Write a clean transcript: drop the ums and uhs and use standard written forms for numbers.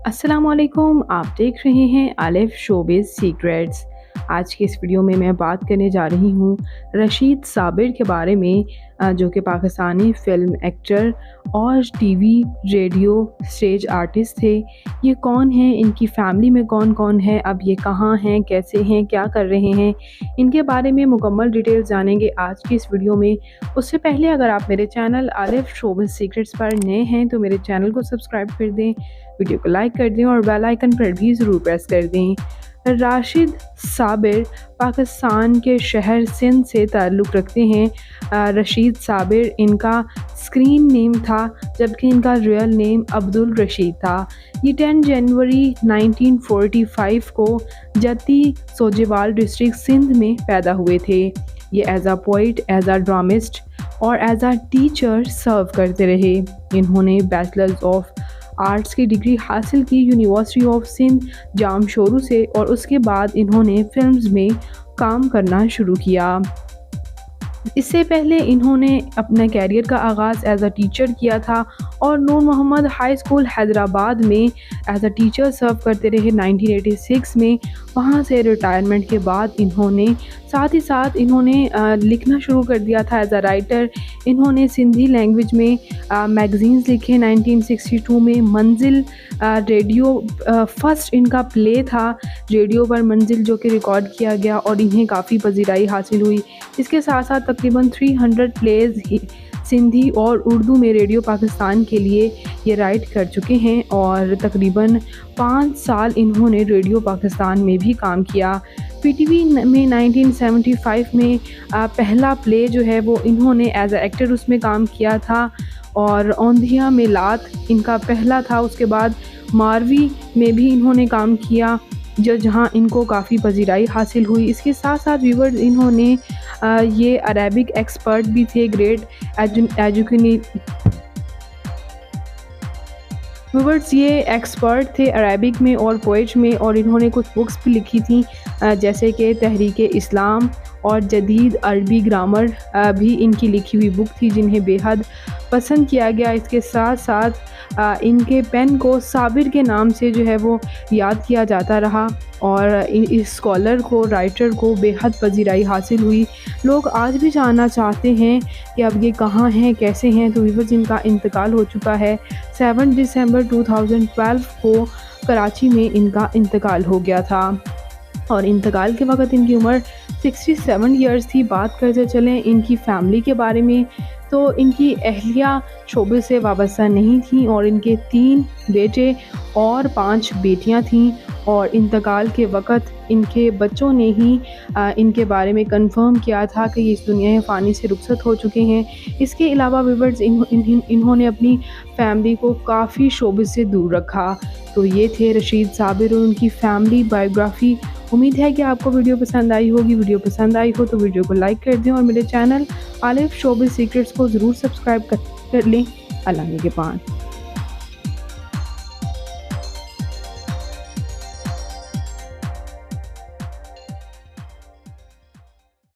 अस्सलाम वालेकुम। आप देख रहे हैं आलिफ शोबिज़ सीक्रेट्स। आज की इस वीडियो में मैं बात करने जा रही हूँ रशीद साबिर के बारे में, जो कि पाकिस्तानी फ़िल्म एक्टर और टीवी, रेडियो, स्टेज आर्टिस्ट थे। ये कौन हैं? इनकी फ़ैमिली में कौन-कौन है? अब ये कहाँ हैं? कैसे हैं? क्या कर रहे हैं? इनके बारे में मुकम्मल डिटेल्स जानेंगे आज की इस वीडियो में। उससे पहले अगर आप मेरे चैनल आलिफ शोबिज़ सीक्रेट्स पर नए हैं तो मेरे चैनल को सब्सक्राइब कर दें, वीडियो को लाइक कर दें और बेल आइकन पर भी ज़रूर प्रेस कर दें। राशिद साबिर पाकिस्तान के शहर सिंध से ताल्लुक़ रखते हैं। रशीद साबिर इनका स्क्रीन नेम था, जबकि इनका रियल नेम अब्दुल रशीद था। ये 10 जनवरी 1945 को जत्ती सोजेवाल डिस्ट्रिक्ट सिंध में पैदा हुए थे। ये एज आ पोइट, एज आ ड्रामिस्ट और एज आ टीचर सर्व करते रहे। इन्होंने बैचलर्स ऑफ आर्ट्स की डिग्री हासिल की यूनिवर्सिटी ऑफ सिंध जामशोरू से, और उसके बाद इन्होंने फिल्म्स में काम करना शुरू किया। इससे पहले इन्होंने अपने कैरियर का आगाज़ एज अ टीचर किया था और नूर मोहम्मद हाई स्कूल हैदराबाद में एज अ टीचर सर्व करते रहे 1986 में। वहाँ से रिटायरमेंट के बाद इन्होंने साथ ही साथ लिखना शुरू कर दिया था एज अ राइटर। इन्होंने सिंधी लैंग्वेज में मैगज़ीन्स लिखे। 1962 में मंजिल रेडियो फर्स्ट इनका प्ले था रेडियो पर मंजिल, जो कि रिकॉर्ड किया गया और इन्हें काफ़ी पजीराई हासिल हुई। इसके साथ साथ तकरीबन 300 प्लेज़ सिंधी और उर्दू में रेडियो पाकिस्तान के लिए ये राइट कर चुके हैं और तकरीबन 5 साल इन्होंने रेडियो पाकिस्तान में भी काम किया। पीटीवी में 1975 में पहला प्ले जो है वो इन्होंने एज अ एक्टर उसमें काम किया था और औंधिया में लात इनका पहला था। उसके बाद मारवी में भी इन्होंने काम किया, जहाँ इनको काफ़ी पजीराई हासिल हुई। इसके साथ साथ व्यूवर्स इन्होंने ये अरेबिक एक्सपर्ट भी थे, ग्रेट व्यूवर्स ये एक्सपर्ट थे अरेबिक में और पोइट्री में, और इन्होंने कुछ बुक्स भी लिखी थी जैसे कि तहरीक इस्लाम और जदीद अरबी ग्रामर भी इनकी लिखी हुई बुक थी, जिन्हें बेहद पसंद किया गया। इसके साथ साथ इनके पेन को साबिर के नाम से जो है वो याद किया जाता रहा और इस स्कॉलर को, राइटर को बेहद पजीराई हासिल हुई। लोग आज भी जानना चाहते हैं कि अब ये कहाँ हैं, कैसे हैं। तो व्यूअर्स इनका इंतकाल हो चुका है। 7 दिसंबर 2012 को कराची में इनका इंतकाल हो गया था और इंतकाल के वक़्त इनकी उम्र 67 ईयर्स थी। बात करते चलें इनकी फ़ैमिली के बारे में, तो इनकी अहलिया शोबे से वाबस्ता नहीं थी और इनके 3 बेटे और 5 बेटियां थीं, और इंतकाल के वक़्त इनके बच्चों ने ही इनके बारे में कंफर्म किया था कि ये इस दुनिया फ़ानी से रुखसत हो चुके हैं। इसके अलावा व्यूअर्स इन्होंने अपनी फैमिली को काफ़ी शोबे से दूर रखा। तो ये थे रशीद साबिर और उनकी फ़ैमिली बायोग्राफ़ी। उम्मीद है कि आपको वीडियो पसंद आई होगी। वीडियो पसंद आई हो तो वीडियो को लाइक कर दें और मेरे चैनल आलिफ शोबिज़ सीक्रेट्स को ज़रूर सब्सक्राइब कर लें। अल्लाह के पास।